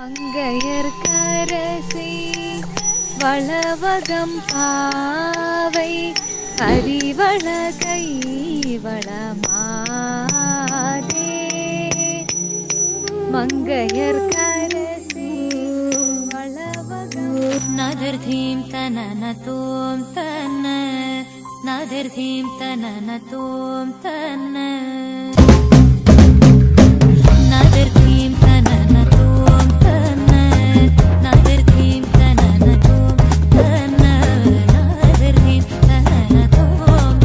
மங்கையர்க்கரசி வளவகம் பாவை அறிவள கைவளமாதே மங்கையர்க்கரசி வளவகம் நதிர்தீம் தனன தோம் தன்ன நதிர்தீம் தனன தோம் தன்ன நதிர்தீம் தனன தோம் தன்ன நதிர்தீம் தனன தோம் தன்ன நதிர்தீம் தனன தோம்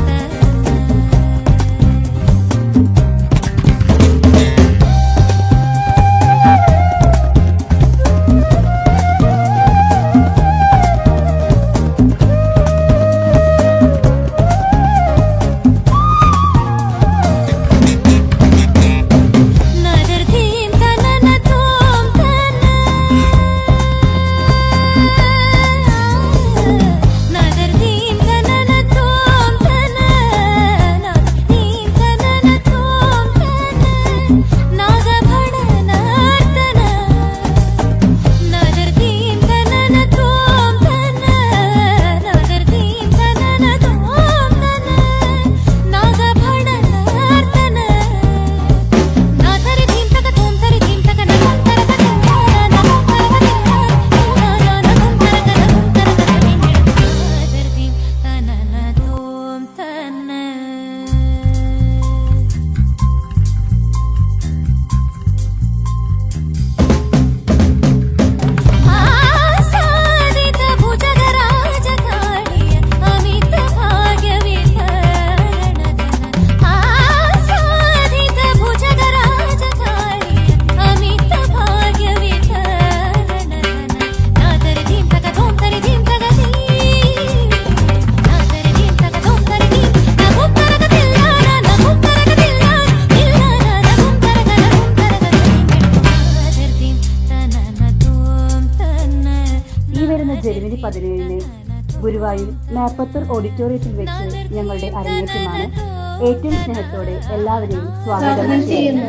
ജനുവരി 17 ഗുരുവായൂർ മാപ്പത്തൂർ ഓഡിറ്റോറിയത്തിൽ വെച്ച് ഞങ്ങളുടെ അരങ്ങേറ്റമാണ്. ഏറ്റവും സ്നേഹത്തോടെ എല്ലാവരെയും സ്വാഗതം ചെയ്യുന്നു.